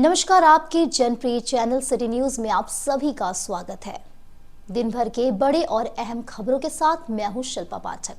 नमस्कार, आपके जनप्रिय channel city news में आप सभी का स्वागत है। दिन भर के बड़े और अहम खबरों के साथ मैं हूं शिल्पा पाठक।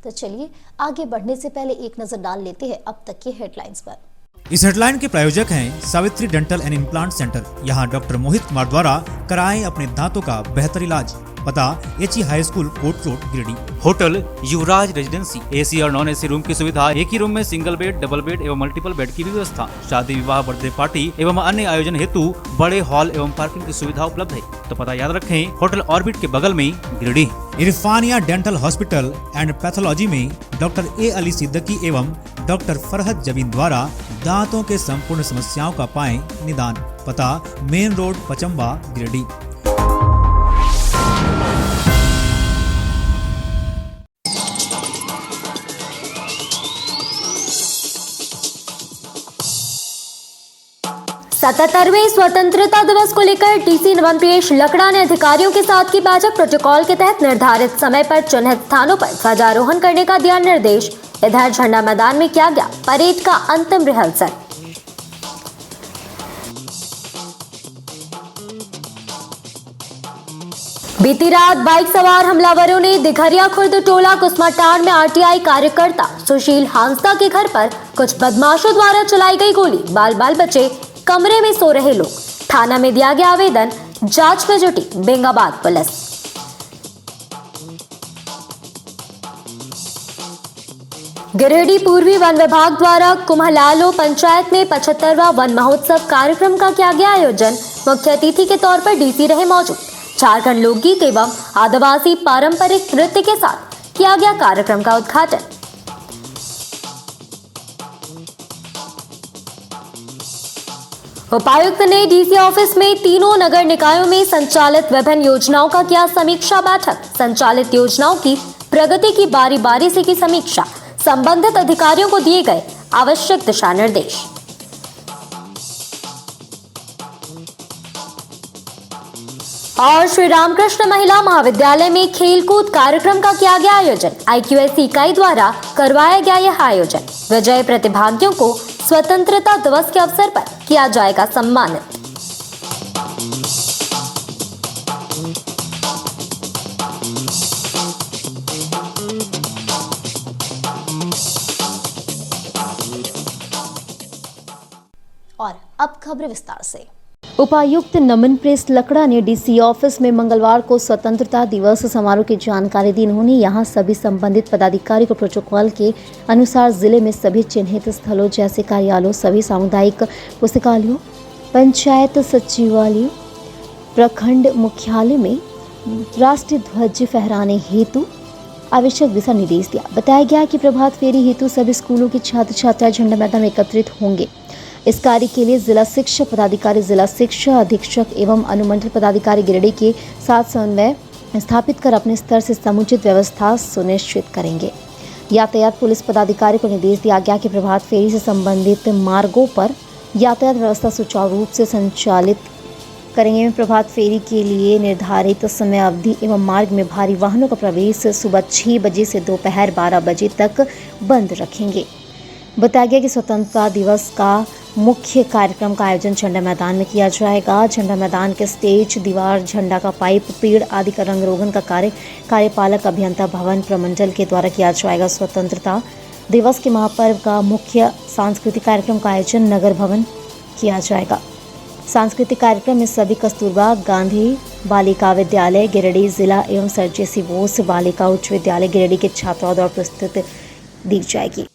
तो चलिए आगे बढ़ने से पहले एक नजर डाल लेते हैं अब तक की हेडलाइंस पर। इस हेडलाइन के प्रायोजक हैं Savitri dental and implant centre. यहाँ डॉक्टर मोहित कुमार द्वारा कराएं अपने दांतों का बेहतर इलाज। पता एचई हाई स्कूल कोट road Giridih. Hotel Yuvraj residency, AC और नॉन एसी रूम की सुविधा, एक ही रूम में सिंगल बेड, डबल बेड एवं मल्टीपल बेड की व्यवस्था। शादी विवाह, बर्थडे पार्टी एवं अन्य आयोजन हेतु बड़े हॉल एवं पार्किंग की सुविधा उपलब्ध है। तो पता याद रखें, होटल ऑर्बिट के बगल में Giridih. Irfaniya dental hospital and pathology में डॉक्टर ए अली सिद्दीकी एवं डॉक्टर फरहत जबीन द्वारा दांतों के संपूर्ण समस्याओं का पाएं निदान। पता मेन रोड पचम्बा गिरिडीह। सतहत्तरवें स्वतंत्रता दिवस को लेकर डीसी नवनप्रेष लकड़ा ने अधिकारियों के साथ की बैठक। प्रोटोकॉल के तहत निर्धारित समय पर चिन्हित स्थानों पर ध्वजारोहण करने का दिया निर्देश। इधर झंडा मैदान में किया गया परेड का अंतिम रिहर्सल। बीती रात बाइक सवार हमलावरों ने दिघरिया खुर्द टोला कुसमाटांड़ में आरटीआई कार्यकर्ता सुशील हांसदा के घर पर कुछ बदमाशों द्वारा चलाई गई गोली। बाल बाल बचे, कमरे में सो रहे लोग। थाना में दिया गया आवेदन, जांच में जुटी बेंगाबाद पुलिस। गिरिडीह पूर्वी वन विभाग द्वारा कुम्हलालो पंचायत में 75वां वन महोत्सव कार्यक्रम का किया गया आयोजन। मुख्य अतिथि के तौर पर डीसी रहे मौजूद। झारखंड लोकगीत एवं आदिवासी पारंपरिक नृत्य के साथ किया गया कार्यक्रम का उद्घाटन। उपायुक्त ने डीसी ऑफिस में तीनों नगर निकायों में संचालित विभिन्न योजनाओं का किया समीक्षा बैठक। संचालित योजनाओं की प्रगति की बारी बारी से की समीक्षा। संबंधित अधिकारियों को दिए गए आवश्यक दिशा निर्देश। और श्री रामकृष्ण महिला महाविद्यालय में खेलकूद कार्यक्रम का किया गया आयोजन। IQAC इकाई द्वारा करवाया गया यह आयोजन। विजयी प्रतिभागियों को स्वतंत्रता दिवस के अवसर पर किया जाएगा सम्मानित। और अब खबर विस्तार से। उपायुक्त नमनप्रेष लकड़ा ने डीसी ऑफिस में मंगलवार को स्वतंत्रता दिवस समारोह की जानकारी दी। उन्होंने यहां सभी संबंधित पदाधिकारी को प्रोटोकॉल के अनुसार जिले में सभी चिन्हित स्थलों जैसे कार्यालयों, सभी सामुदायिक पुस्तकालयों, पंचायत सचिवालयों, प्रखंड मुख्यालय में राष्ट्रीय ध्वज फहराने हेतु आवश्यक दिशा निर्देश दिया। बताया गया कि प्रभात फेरी हेतु सभी स्कूलों के छात्र छात्राएं झंडा मैदान में एकत्रित होंगे। इस कार्य के लिए जिला शिक्षा पदाधिकारी, जिला शिक्षा अधीक्षक एवं अनुमंडल पदाधिकारी गिरिडीह के साथ समन्वय स्थापित कर अपने स्तर से समुचित व्यवस्था सुनिश्चित करेंगे। यातायात पुलिस पदाधिकारी को निर्देश दिया गया कि प्रभात फेरी से संबंधित मार्गों पर यातायात व्यवस्था सुचारू रूप से संचालित करेंगे। प्रभात फेरी के लिए निर्धारित समय अवधि एवं मार्ग में भारी वाहनों का प्रवेश सुबह 6 बजे से दोपहर 12 बजे तक बंद रखेंगे। बताया गया कि स्वतंत्रता दिवस का मुख्य कार्यक्रम का आयोजन झंडा मैदान में किया जाएगा। झंडा मैदान के स्टेज, दीवार, झंडा का पाइप, पेड़ आदि का रंग रोगन का कार्य कार्यपालक अभियंता भवन प्रमंडल के द्वारा किया जाएगा। स्वतंत्रता दिवस के महापर्व का मुख्य सांस्कृतिक कार्यक्रम का आयोजन नगर भवन किया जाएगा। सांस्कृतिक कार्यक्रम में सभी कस्तूरबा गांधी बालिका विद्यालय गिरिडीह जिला एवं सर जे.सी. बोस बालिका उच्च विद्यालय गिरिडीह के छात्राओं द्वारा प्रस्तुत दी जाएगी।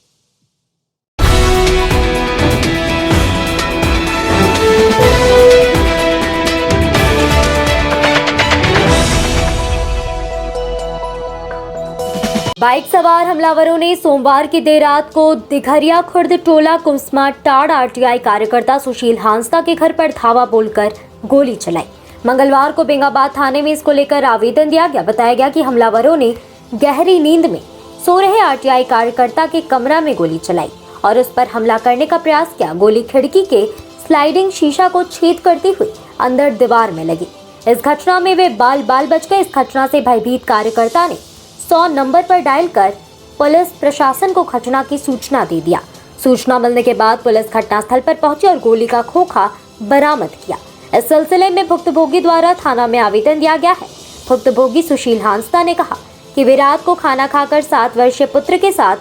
बाइक सवार हमलावरों ने सोमवार की देर रात को दिघरिया खुर्द टोला कुसमाटांड़ आरटीआई कार्यकर्ता सुशील हांसदा के घर पर धावा बोलकर गोली चलाई। मंगलवार को बेंगाबाद थाने में इसको लेकर आवेदन दिया गया। बताया गया कि हमलावरों ने गहरी नींद में सो रहे आरटीआई कार्यकर्ता के कमरा में गोली चलाई और उस पर हमला करने का प्रयास किया। गोली खिड़की के स्लाइडिंग शीशा को छेद करती हुई अंदर दीवार में लगी। इस घटना में वे बाल बाल बच गए। इस घटना से भयभीत कार्यकर्ता ने 100 नंबर पर डायल कर पुलिस प्रशासन को घटना की सूचना दे दिया। सूचना मिलने के बाद पुलिस घटनास्थल पर पहुंची और गोली का खोखा बरामद किया। इस सिलसिले में भुक्तभोगी द्वारा थाना में आवेदन दिया गया है। भुक्तभोगी सुशील हांसदा ने कहा कि वे रात को खाना खाकर 7 वर्षीय पुत्र के साथ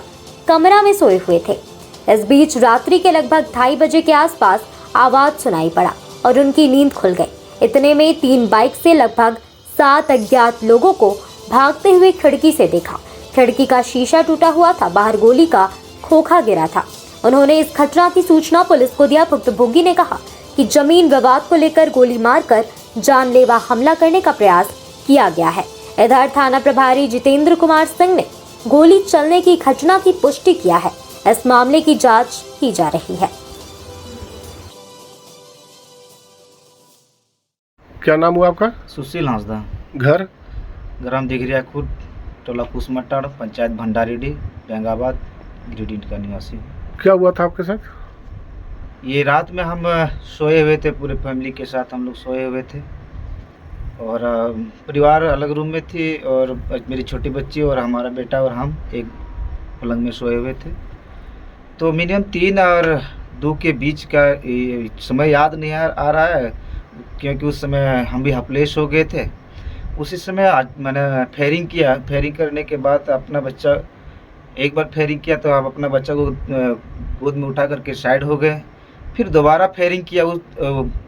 कमरा में सोए हुए थे। इस बीच रात्रि के लगभग 2:30 बजे के आसपास आवाज सुनाई पड़ा और उनकी नींद खुल गई। इतने में 3 बाइक से लगभग 7 अज्ञात लोगों को भागते हुए खिड़की से देखा। खिड़की का शीशा टूटा हुआ था, बाहर गोली का खोखा गिरा था। उन्होंने इस घटना की सूचना पुलिस को दिया। भुक्तभोगी ने कहा कि जमीन विवाद को लेकर गोली मारकर जानलेवा हमला करने का प्रयास किया गया है। इधर थाना प्रभारी जितेंद्र कुमार सिंह ने गोली चलने की घटना की पुष्टि किया है। इस मामले की जांच की जा रही है। क्या नाम हुआ आपका? सुशील हांसदा, घर? ग्राम दिघरिया खुर्द, टोला कुसमटाड़, पंचायत भंडारीडी, बेंगाबाद, गिरिडीह का निवासी। क्या हुआ था आपके साथ? ये रात में हम सोए हुए थे, पूरे फैमिली के साथ हम लोग सोए हुए थे और परिवार अलग रूम में थी और मेरी छोटी बच्ची और हमारा बेटा और हम एक पलंग में सोए हुए थे। तो मिनिमम 3 और 2 के बीच का समय याद नहीं आ रहा है, क्योंकि उस समय हम भी हपलेश हो गए थे। उसी समय मैंने फेयरिंग किया। फेयरिंग करने के बाद अपना बच्चा, एक बार फेयरिंग किया तो आप अपना बच्चा को गोद में उठा करके साइड हो गए। फिर दोबारा फेयरिंग किया, उस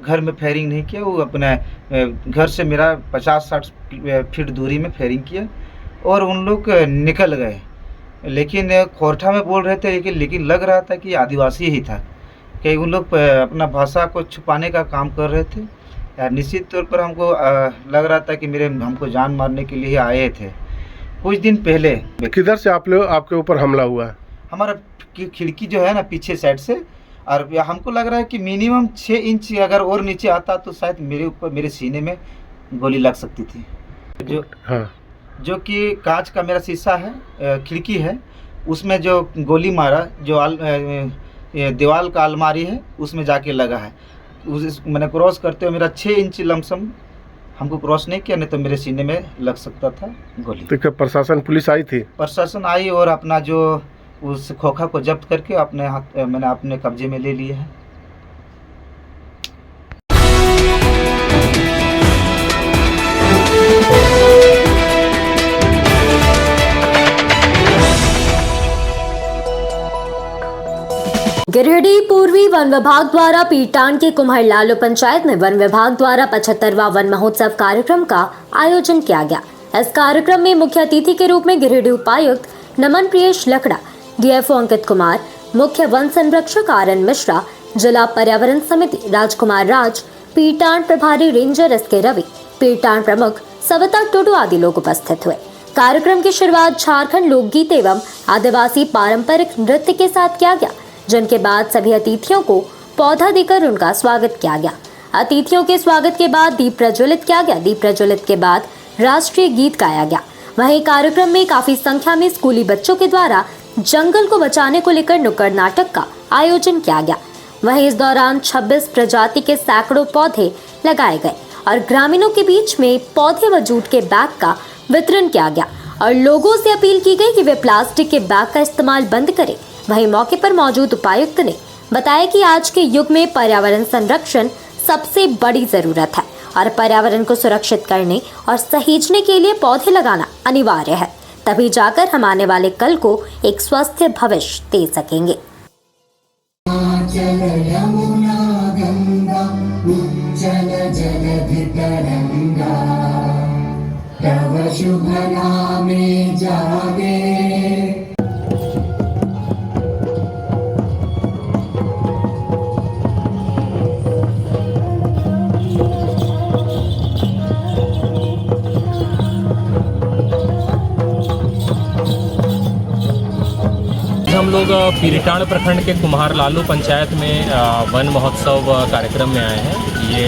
घर में फेयरिंग नहीं किया, वो अपने घर से मेरा 50-60 फीट दूरी में फेयरिंग किया और उन लोग निकल गए। लेकिन खोरठा में बोल रहे थे, लेकिन लग रहा था कि आदिवासी ही था, कि उन लोग अपना भाषा को छुपाने का काम कर रहे थे। यार निश्चित तौर पर हमको लग रहा था कि हमको जान मारने के लिए आए थे। कुछ दिन पहले किधर से आपके ऊपर हमला हुआ है? हमारा खिड़की जो है ना, पीछे साइड से, और हमको लग रहा है कि मिनिमम 6 इंच अगर और नीचे आता तो शायद मेरे ऊपर, मेरे सीने में गोली लग सकती थी। जो कि कांच का मेरा शीशा है, खिड़की है, उसमें जो गोली मारा, जो दीवार का अलमारी है उसमें जाके लगा है। मैंने क्रॉस करते हुए मेरा 6 इंच लमसम हमको क्रॉस नहीं किया, नहीं तो मेरे सीने में लग सकता था गोली। तो क्या प्रशासन, पुलिस आई थी? प्रशासन आई और अपना जो उस खोखा को जब्त करके मैंने अपने कब्जे में ले लिया है। गिरिडीह पूर्वी वन विभाग द्वारा पीटान के कुम्हर लालो पंचायत में वन विभाग द्वारा 75वां वन महोत्सव कार्यक्रम का आयोजन किया गया। इस कार्यक्रम में मुख्य अतिथि के रूप में गिरिडीह उपायुक्त नमन प्रियेश लकड़ा, डीएफओ अंकित कुमार, मुख्य वन संरक्षक आरएन मिश्रा, जिला पर्यावरण समिति राजकुमार राज, पीटान प्रभारी रेंजर एसके रवि, पीटान प्रमुख सविता टुडू आदि लोग उपस्थित हुए। कार्यक्रम की शुरुआत झारखंड लोकगीत एवं आदिवासी पारंपरिक नृत्य के साथ किया गया, जिनके बाद सभी अतिथियों को पौधा देकर उनका स्वागत किया गया। अतिथियों के स्वागत के बाद दीप प्रज्वलित किया गया। दीप प्रज्वलित के बाद राष्ट्रीय गीत गाया गया। वहीं कार्यक्रम में काफी संख्या में स्कूली बच्चों के द्वारा जंगल को बचाने को लेकर नुक्कड़ नाटक का आयोजन किया गया। वहीं इस दौरान 26 प्रजाति के सैकड़ों पौधे लगाए गए और ग्रामीणों के बीच में पौधे व जूट के बैग का वितरण किया गया और लोगों से अपील की गई कि वे प्लास्टिक के बैग का इस्तेमाल बंद करें। वहीं मौके पर मौजूद उपायुक्त ने बताया कि आज के युग में पर्यावरण संरक्षण सबसे बड़ी जरूरत है और पर्यावरण को सुरक्षित करने और सहेजने के लिए पौधे लगाना अनिवार्य है, तभी जाकर हम आने वाले कल को एक स्वस्थ भविष्य दे सकेंगे। तव शुभ नामे जागे। हम लोग पीटान प्रखंड के कुम्हार लालू पंचायत में वन महोत्सव कार्यक्रम में आए हैं। ये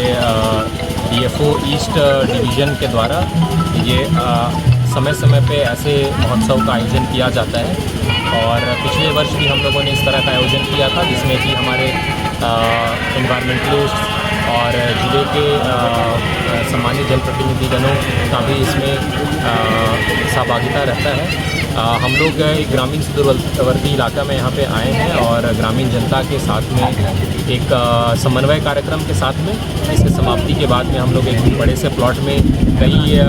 डीएफओ ईस्ट डिवीज़न के द्वारा ये समय समय पे ऐसे महोत्सव का आयोजन किया जाता है और पिछले वर्ष भी हम लोगों ने इस तरह का आयोजन किया था, जिसमें कि हमारे एनवायरमेंटलिस्ट और जिले के सम्मानित जनप्रतिनिधिगणों का भी इसमें सहभागिता रहता है। हम लोग एक ग्रामीण सुदूरवर्ती इलाका में यहाँ पे आए हैं और ग्रामीण जनता के साथ में एक समन्वय कार्यक्रम के साथ में इसके समाप्ति के बाद में हम लोग एक बड़े से प्लॉट में कई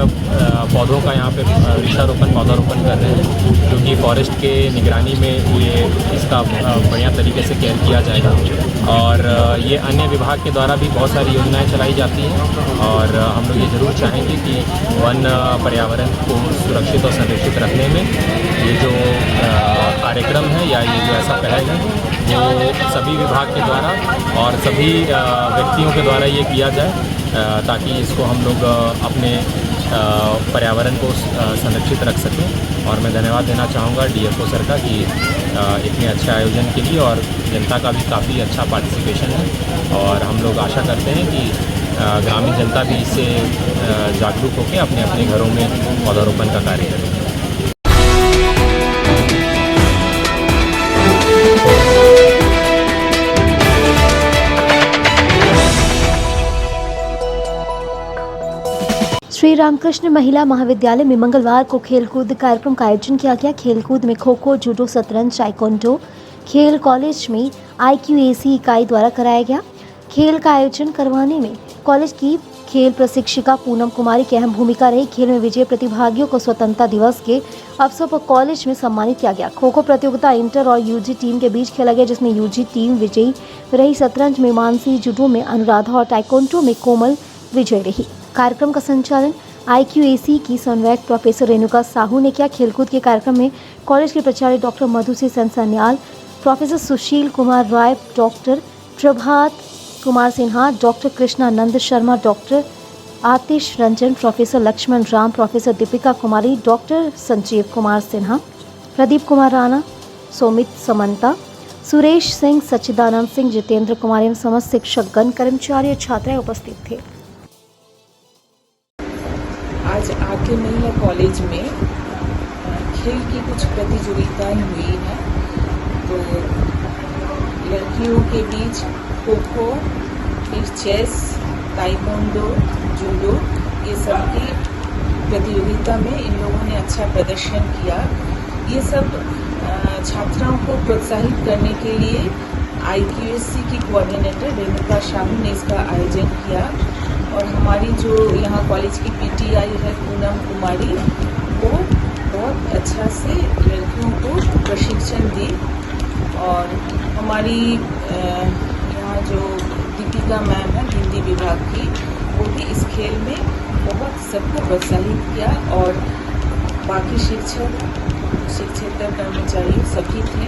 पौधों का यहाँ पे वृक्षारोपण पौधारोपण कर रहे हैं, क्योंकि फॉरेस्ट के निगरानी में ये इसका बढ़िया तरीके से केयर किया जाएगा। और ये अन्य विभाग के द्वारा भी बहुत सारी योजनाएं चलाई जाती हैं और हम लोग ये ज़रूर चाहेंगे कि वन पर्यावरण को सुरक्षित और संरक्षित रखने में ये जो कार्यक्रम है या ये जो ऐसा पहल है वो सभी विभाग के द्वारा और सभी व्यक्तियों के द्वारा ये किया जाए ताकि इसको हम लोग अपने पर्यावरण को संरक्षित रख सकें। और मैं धन्यवाद देना चाहूँगा डीएफओ सर का कि इतने अच्छे आयोजन के लिए, और जनता का भी काफ़ी अच्छा पार्टिसिपेशन है और हम लोग आशा करते हैं कि ग्रामीण जनता भी इससे जागरूक होकर अपने अपने घरों में पौधारोपण का कार्य करें। श्री रामकृष्ण महिला महाविद्यालय में मंगलवार को खेलकूद कार्यक्रम का आयोजन किया गया। खेलकूद में खो खो, जूडो, शतरंज, ताइक्वांडो खेल कॉलेज में IQAC इकाई द्वारा कराया गया। खेल का आयोजन करवाने में कॉलेज की खेल प्रशिक्षिका पूनम कुमारी की अहम भूमिका रही। खेल में विजयी प्रतिभागियों को स्वतंत्रता दिवस के अवसर पर कॉलेज में सम्मानित किया गया। खो खो प्रतियोगिता इंटर और UG टीम के बीच खेला गया, जिसमें UG टीम विजयी रही। शतरंज में मानसी, जूडो में अनुराधा और ताइक्वांडो में कोमल विजयी रही। कार्यक्रम का संचालन IQAC की समन्वयक प्रोफेसर रेणुका साहू ने किया। खेलकूद के कार्यक्रम में कॉलेज के प्राचार्य doctor मधुसी Sanyal, professor Sushil Kumar Rai, doctor Prabhat Kumar Sinha, doctor Krishnanand Sharma, doctor आतिश Ranjan, professor Lakshman Ram, professor Deepika Kumari, doctor Sanjeev Kumar Sinha, Pradeep Kumar Rana, सोमित Samantha, Suresh Singh, सच्चिदानंद सिंह, जितेंद्र कुमार एवं समस्त शिक्षकगण, कर्मचारी और छात्राएं उपस्थित थे। आज आके महिला कॉलेज में खेल की कुछ प्रतियोगिताएं हुई हैं। तो लड़कियों के बीच खो खो, फिर चेस, ताइक्वांडो, जूडो, ये सब की प्रतियोगिता में इन लोगों ने अच्छा प्रदर्शन किया। ये सब छात्राओं को प्रोत्साहित करने के लिए IQAC की कोऑर्डिनेटर रेणुका साहू ने इसका आयोजन किया। और हमारी जो यहाँ कॉलेज की PTI है पूनम कुमारी, वो बहुत अच्छा से लड़कियों को प्रशिक्षण दी। और हमारी यहाँ जो दीपिका मैम है हिंदी विभाग की, वो भी इस खेल में बहुत सबको प्रोत्साहित किया। और बाकी शिक्षक कर्मचारी सभी थे।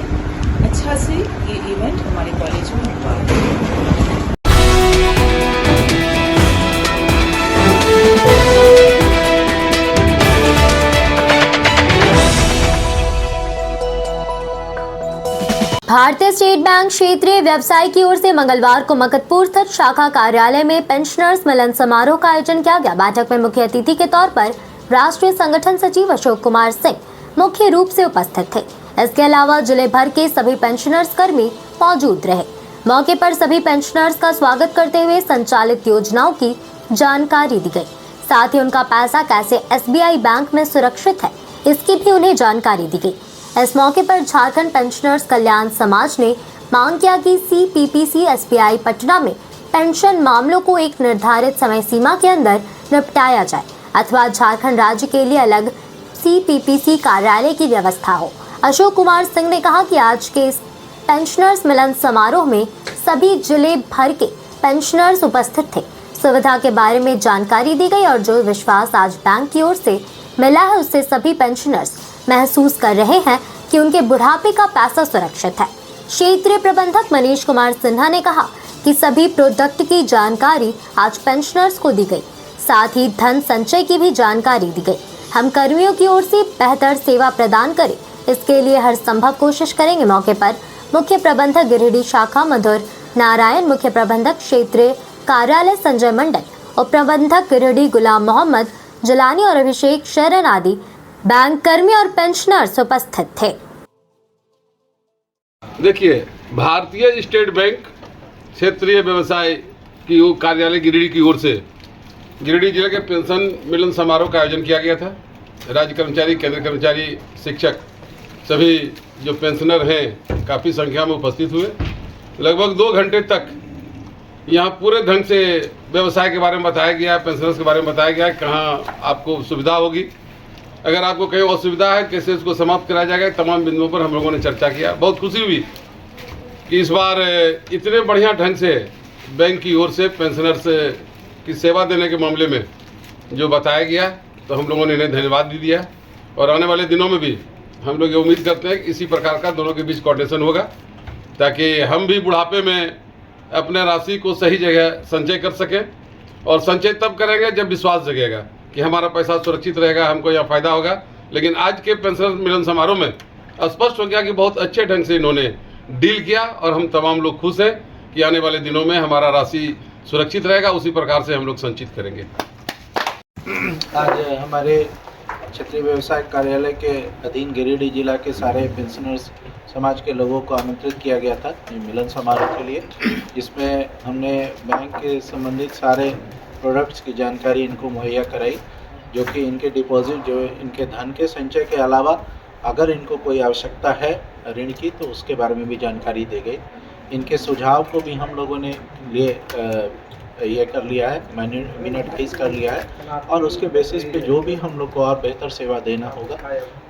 अच्छा से ये इवेंट हमारे कॉलेज में हुआ है। भारतीय स्टेट बैंक क्षेत्रीय व्यवसाय की ओर से मंगलवार को मकतपुर स्थित शाखा कार्यालय में पेंशनर्स मिलन समारोह का आयोजन किया गया। बैठक में मुख्य अतिथि के तौर पर राष्ट्रीय संगठन सचिव अशोक कुमार सिंह मुख्य रूप से उपस्थित थे। इसके अलावा जिले भर के सभी पेंशनर्स कर्मी मौजूद रहे। मौके पर सभी पेंशनर्स का स्वागत करते हुए संचालित योजनाओं की जानकारी दी गई। साथ ही उनका पैसा कैसे SBI बैंक में सुरक्षित है, इसकी भी उन्हें जानकारी दी गई। इस मौके पर झारखंड पेंशनर्स कल्याण समाज ने मांग किया कि CPPC SBI पटना में पेंशन मामलों को एक निर्धारित समय सीमा के अंदर निपटाया जाए अथवा झारखंड राज्य के लिए अलग CPPC कार्यालय की व्यवस्था हो। अशोक कुमार सिंह ने कहा कि आज के इस पेंशनर्स मिलन समारोह में सभी जिले भर के पेंशनर्स उपस्थित थे। सुविधा के बारे में जानकारी दी गई और जो विश्वास आज बैंक की ओर से मिला है उससे सभी पेंशनर्स महसूस कर रहे हैं कि उनके बुढ़ापे का पैसा सुरक्षित है। क्षेत्रीय प्रबंधक मनीष कुमार सिन्हा ने कहा कि सभी प्रोडक्ट की जानकारी आज पेंशनर्स को दी गई, साथ ही धन संचय की भी जानकारी दी गई। हम कर्मियों की ओर से बेहतर सेवा प्रदान करें, इसके लिए हर संभव कोशिश करेंगे। मौके पर मुख्य प्रबंधक गिरिडीह शाखा मधुर नारायण, मुख्य प्रबंधक क्षेत्रीय कार्यालय संजय मंडल, उप प्रबंधक गिरिडीह गुलाम मोहम्मद जलानी और अभिषेक शरण आदि बैंक कर्मी और पेंशनर्स उपस्थित थे। देखिए, भारतीय स्टेट बैंक क्षेत्रीय व्यवसाय की कार्यालय गिरिडीह की ओर से गिरिडीह जिले के पेंशन मिलन समारोह का आयोजन किया गया था। राज्य कर्मचारी, केंद्र कर्मचारी, शिक्षक, सभी जो पेंशनर हैं काफ़ी संख्या में उपस्थित हुए। लगभग 2 घंटे तक यहाँ पूरे ढंग से व्यवसाय के बारे में बताया गया, पेंशनर्स के बारे में बताया गया, कहाँ आपको सुविधा होगी, अगर आपको कहीं असुविधा है कैसे उसको समाप्त कराया जाएगा। तमाम बिंदुओं पर हम लोगों ने चर्चा किया। बहुत खुशी हुई कि इस बार इतने बढ़िया ढंग से बैंक की ओर से पेंशनर्स की सेवा देने के मामले में जो बताया गया, तो हम लोगों ने इन्हें धन्यवाद भी दिया। और आने वाले दिनों में भी हम लोग ये उम्मीद करते हैं कि इसी प्रकार का दोनों के बीच कोऑर्डिनेशन होगा, ताकि हम भी बुढ़ापे में अपने राशि को सही जगह संचय कर सकें। और संचय तब करेंगे जब विश्वास जगेगा कि हमारा पैसा सुरक्षित रहेगा, हमको यहाँ फ़ायदा होगा। लेकिन आज के पेंशनर मिलन समारोह में स्पष्ट हो गया कि बहुत अच्छे ढंग से इन्होंने डील किया और हम तमाम लोग खुश हैं कि आने वाले दिनों में हमारा राशि सुरक्षित रहेगा, उसी प्रकार से हम लोग संचित करेंगे। आज हमारे क्षेत्रीय व्यवसाय कार्यालय के अधीन गिरिडीह जिला के सारे पेंशनर्स समाज के लोगों को आमंत्रित किया गया था मिलन समारोह के लिए, जिसमें हमने बैंक के संबंधित सारे प्रोडक्ट्स की जानकारी इनको मुहैया कराई, जो कि इनके डिपॉजिट, जो इनके धन के संचय के अलावा अगर इनको कोई आवश्यकता है ऋण की तो उसके बारे में भी जानकारी दी गई। इनके सुझाव को भी हम लोगों ने ये कर लिया है, मिनटलाइज कर लिया है, और उसके बेसिस पे जो भी हम लोग को और बेहतर सेवा देना होगा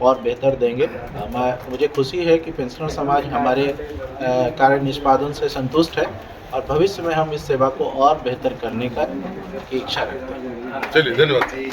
और बेहतर देंगे। मुझे खुशी है कि पेंशनर समाज हमारे कार्य निष्पादन से संतुष्ट है और भविष्य में हम इस सेवा को और बेहतर करने की इच्छा रखते हैं। चलिए, धन्यवाद।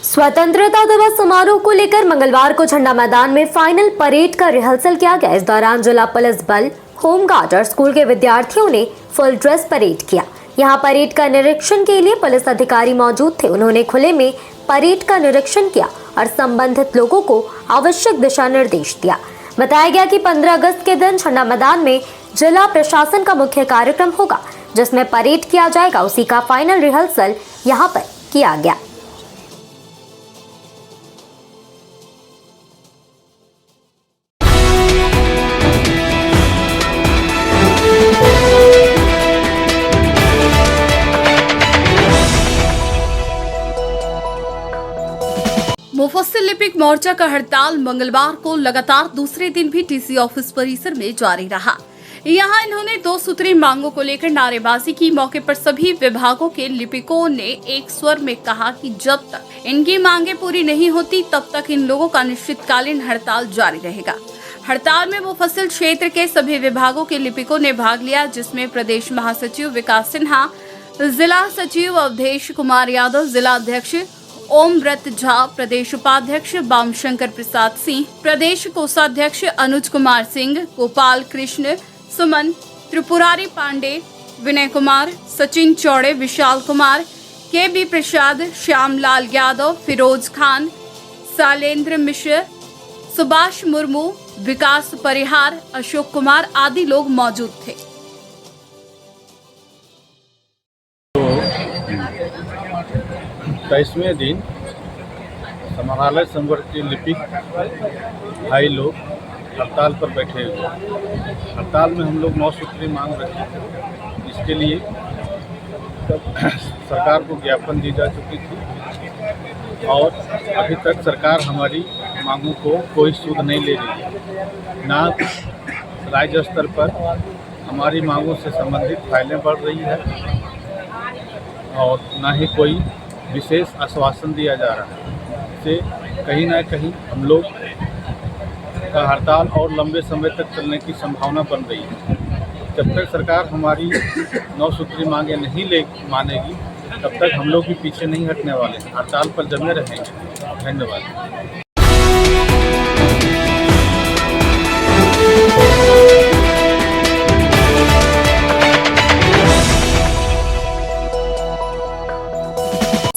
स्वतंत्रता दिवस समारोह को लेकर मंगलवार को झंडा मैदान में फाइनल परेड का रिहर्सल किया गया। इस दौरान जिला पुलिस बल, होमगार्ड और स्कूल के विद्यार्थियों ने फुल ड्रेस परेड किया। यहां परेड का निरीक्षण के लिए पुलिस अधिकारी मौजूद थे। उन्होंने खुले में परेड का निरीक्षण किया और संबंधित लोगों को आवश्यक दिशा निर्देश दिया। बताया गया कि 15 अगस्त के दिन झंडा मैदान में जिला प्रशासन का मुख्य कार्यक्रम होगा, जिसमें परेड किया जाएगा। उसी का फाइनल रिहर्सल यहाँ पर किया गया। मुफस्सिल लिपिक मोर्चा का हड़ताल मंगलवार को लगातार दूसरे दिन भी टीसी ऑफिस परिसर में जारी रहा। यहां इन्होंने 2 सूत्री मांगों को लेकर नारेबाजी की। मौके पर सभी विभागों के लिपिकों ने एक स्वर में कहा कि जब तक इनकी मांगे पूरी नहीं होती तब तक इन लोगों का निश्चितकालीन हड़ताल जारी रहेगा। हड़ताल में मुफस्सिल क्षेत्र के सभी विभागों के लिपिकों ने भाग लिया, जिसमें प्रदेश महासचिव विकास सिन्हा, जिला सचिव अवधेश कुमार यादव, जिला अध्यक्ष ओम व्रत झा, प्रदेश उपाध्यक्ष बामशंकर प्रसाद सिंह, प्रदेश कोषाध्यक्ष अनुज कुमार सिंह, गोपाल कृष्ण सुमन, त्रिपुरारी पांडे, विनय कुमार, सचिन चौड़े, विशाल कुमार, के.बी. प्रसाद, श्यामलाल यादव, फिरोज खान, सालेंद्र मिश्र, सुभाष मुर्मू, विकास परिहार, अशोक कुमार आदि लोग मौजूद थे। 23वें दिन समाहरणालय संवर्ग के लिपिक भाई लोग हड़ताल पर बैठे हुए। हड़ताल में हम लोग 9 सूत्री मांग रखे थे। इसके लिए सरकार को ज्ञापन दी जा चुकी थी और अभी तक सरकार हमारी मांगों को कोई सुध नहीं ले रही है। ना राज्य स्तर पर हमारी मांगों से संबंधित फाइलें बढ़ रही है और ना ही कोई विशेष आश्वासन दिया जा रहा है। इससे कहीं ना कहीं हम लोग का हड़ताल और लंबे समय तक चलने की संभावना बन रही है। जब तक सरकार हमारी 9 सूत्री मांगे नहीं मानेगी तब तक हम लोग भी पीछे नहीं हटने वाले हैं, हड़ताल पर जमे रहेंगे। धन्यवाद।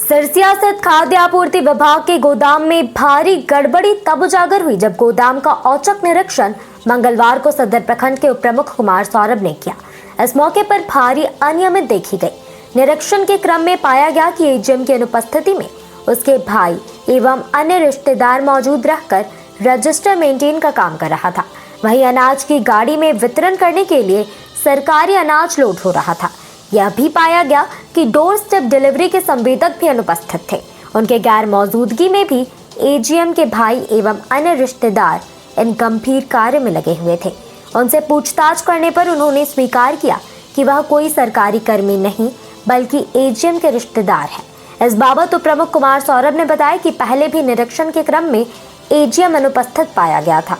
सिरसिया स्थित खाद्य आपूर्ति विभाग के गोदाम में भारी गड़बड़ी तब उजागर हुई जब गोदाम का औचक निरीक्षण मंगलवार को सदर प्रखंड के उप प्रमुख कुमार सौरभ ने किया। इस मौके पर भारी अनियमित देखी गई। निरीक्षण के क्रम में पाया गया कि एजीएम की अनुपस्थिति में उसके भाई एवं अन्य रिश्तेदार मौजूद रहकर रजिस्टर मेंटेन का काम कर रहा था। वहीं अनाज की गाड़ी में वितरण करने के लिए सरकारी अनाज लोड हो रहा था। यह भी पाया गया कि डोर स्टेप डिलीवरी के संवेदक भी अनुपस्थित थे। उनके गैर मौजूदगी में भी एजीएम के भाई एवं अन्य रिश्तेदार इन गंभीर कार्य में लगे हुए थे। उनसे पूछताछ करने पर उन्होंने स्वीकार किया कि वह कोई सरकारी कर्मी नहीं बल्कि एजीएम के रिश्तेदार हैं। इस बाबत उप प्रमुख कुमार सौरभ ने बताया कि पहले भी निरीक्षण के क्रम में एजीएम अनुपस्थित पाया गया था।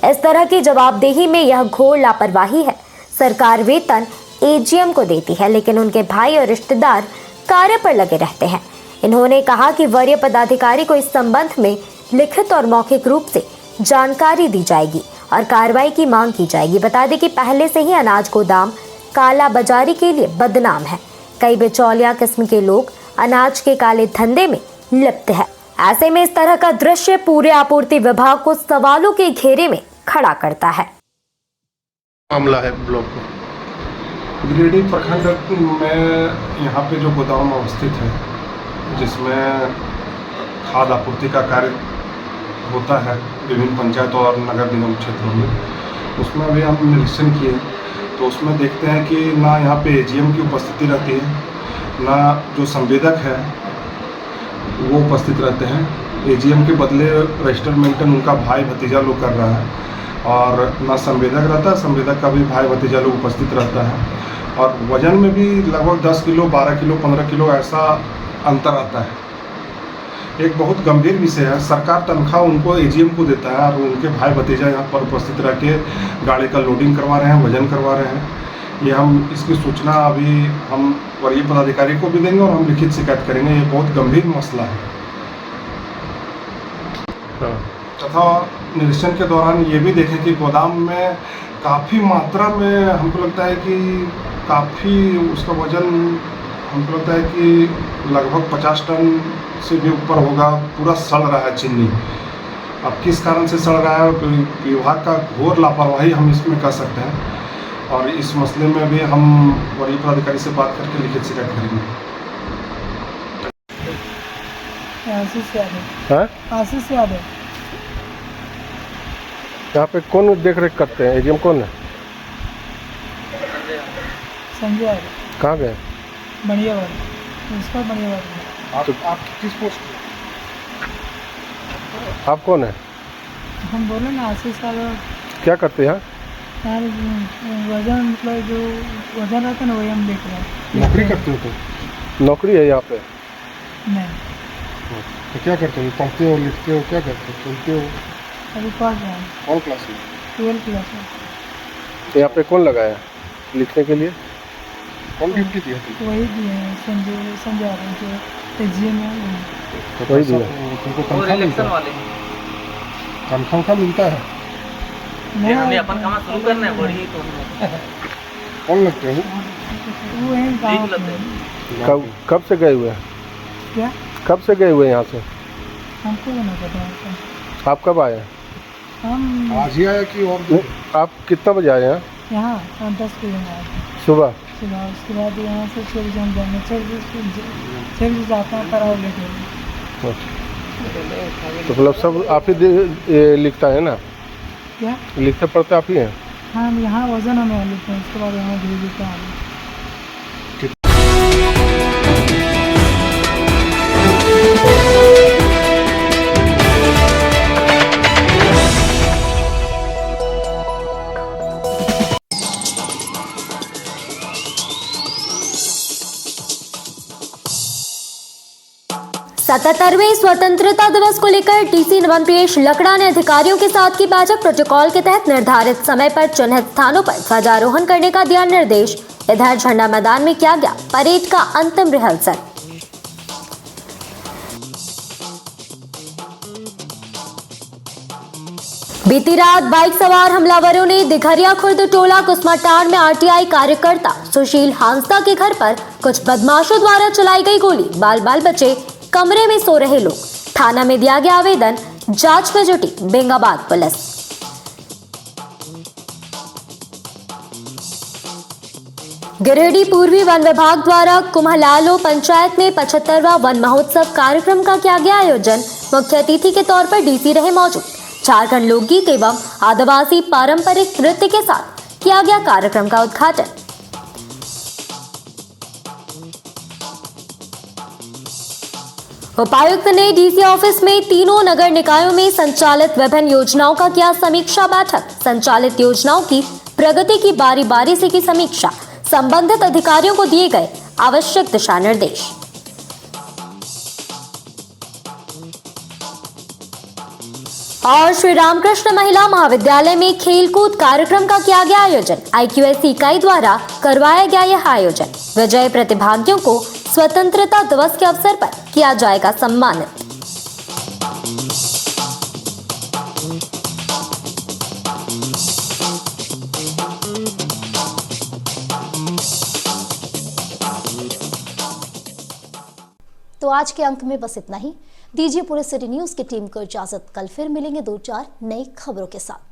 इस तरह की जवाबदेही में यह घोर लापरवाही है। सरकार वेतन एजीएम को देती है लेकिन उनके भाई और रिश्तेदार कार्य पर लगे रहते हैं। इन्होंने कहा कि वरीय पदाधिकारी को इस संबंध में लिखित और मौखिक रूप से जानकारी दी जाएगी और कार्रवाई की मांग की जाएगी। बता दें कि पहले से ही अनाज गोदाम काला बाजारी के लिए बदनाम है। कई बिचौलिया किस्म के लोग अनाज के काले धंधे में लिप्त है। ऐसे में इस तरह का दृश्य पूरे आपूर्ति विभाग को सवालों के घेरे में खड़ा करता है। मामला है ब्लॉक में गिरिडीह प्रखंड में यहाँ पे जो गोदाम अवस्थित है जिसमें खाद्य आपूर्ति का कार्य होता है विभिन्न पंचायत और नगर निगम क्षेत्रों में, उसमें भी हम निरीक्षण किए तो उसमें देखते हैं कि ना यहाँ पे एजीएम की उपस्थिति रहती है, ना जो संवेदक है वो उपस्थित रहते हैं। एजीएम के बदले रजिस्टर मेंटेन उनका भाई भतीजा लोग कर रहा है और ना संवेदक रहता है, संवेदक का भी भाई भतीजा लोग उपस्थित रहता है और वजन में भी लगभग 10 किलो 12 किलो 15 किलो ऐसा अंतर आता है। एक बहुत गंभीर विषय है। सरकार तनख्वाह उनको एजीएम को देता है और उनके भाई भतीजा यहाँ पर उपस्थित रह के गाड़ी का लोडिंग करवा रहे हैं, वजन करवा रहे हैं। ये हम इसकी सूचना अभी हम वरीय पदाधिकारी को भी देंगे और हम लिखित शिकायत करेंगे। ये बहुत गंभीर मसला है। तथा निरीक्षण के दौरान ये भी देखें कि गोदाम में काफ़ी मात्रा में हमको लगता है कि काफ़ी उसका वजन हमको लगता है कि लगभग 50 टन से भी ऊपर होगा। पूरा सड़ रहा है चीनी। अब किस कारण से सड़ रहा है, विभाग का घोर लापरवाही हम इसमें कह सकते हैं और इस मसले में भी हम वरीय पदाधिकारी से बात करके लिखित शिकायत करेंगे। आशीष यादव यहाँ पे कौन देख रेख करते हैं? एजीएम कौन है? संजय यादव। कहाँ गए? बढ़िया बात उसका बढ़िया बात। आप किस पोस्ट पे? आप कौन है? हम बोले ना आशीष यादव। क्या करते हैं? यार वजन मतलब जो वजन रहता है ना वही हम देख रहे हैं। नौकरी करते हो तो? नौकरी है यहाँ पे? नहीं। तो क्या करते हो? पढ़ते हो, लिखते हो, क्या करते हो? चलते हो? अभी पढ़ रहे हैं। कौन क्लास में? 12th क्लास में। तो यहाँ पे कौन लगाया लिखने के लिए? कौन ड्यूटी दिया थी? वही दिए हैं संजय यादव जो एजीएम है वही दिया। तुमको तनख्वाह मिलता है? तनख्वाह मिलता है? नहीं अपन काम शुरू करना है बड़ी तो कौन लगते हो? वो है गाँव में। कब से गए हुए हैं? क्या? कब से गए हुए हैं यहाँ से? हमको नहीं पता। आप कब आए? हम आज ही आया कि और आप कितना बजे आए हैं? यहाँ 10 बजे आए सुबह। उसके बाद यहाँ से 6 बजे हम जाएंगे। 6 बजे जाते हैं पढ़ाई लेके। तो मतलब सब आप ही लिखता है ना? क्या लिखते पढ़ते आप ही हैं? हाँ, यहाँ वजन हमें लिखते हैं, उसके बाद यहाँ भेज देते हैं। सतहत्तरवें स्वतंत्रता दिवस को लेकर डीसी नमन प्रेस लकड़ा ने अधिकारियों के साथ की बैठक। प्रोटोकॉल के तहत निर्धारित समय पर चिन्हित स्थानों पर ध्वजारोहण करने का दिया निर्देश। इधर झंडा मैदान में किया गया परेड का अंतिम रिहर्सल। बीती रात बाइक सवार हमलावरों ने दिघरिया खुर्द टोला कुसमाटांड़ में आरटीआई कार्यकर्ता सुशील हांसदा के घर पर कुछ बदमाशों द्वारा चलाई गई गोली। बाल बाल बचे, कमरे में सो रहे लोग। थाना में दिया गया आवेदन। जांच में जुटी बेंगाबाद पुलिस। गिरिडीह पूर्वी वन विभाग द्वारा कुम्हलालो पंचायत में 75वां वन महोत्सव कार्यक्रम का किया गया आयोजन। मुख्य अतिथि के तौर पर डीसी रहे मौजूद। झारखंड लोकगीत एवं आदिवासी पारंपरिक नृत्य के साथ किया गया कार्यक्रम का उद्घाटन। उपायुक्त ने डीसी ऑफिस में तीनों नगर निकायों में संचालित विभिन्न योजनाओं का किया समीक्षा बैठक। संचालित योजनाओं की प्रगति की बारी बारी से की समीक्षा। संबंधित अधिकारियों को दिए गए आवश्यक दिशा निर्देश। और श्री रामकृष्ण महिला महाविद्यालय में खेलकूद कार्यक्रम का किया गया आयोजन। IQSC इकाई द्वारा करवाया गया यह आयोजन। विजयी प्रतिभागियों को स्वतंत्रता दिवस के अवसर पर किया जाएगा सम्मानित। तो आज के अंक में बस इतना ही। दीजिए पूरे सिटी न्यूज की टीम को इजाजत। कल फिर मिलेंगे 2-4 नई खबरों के साथ।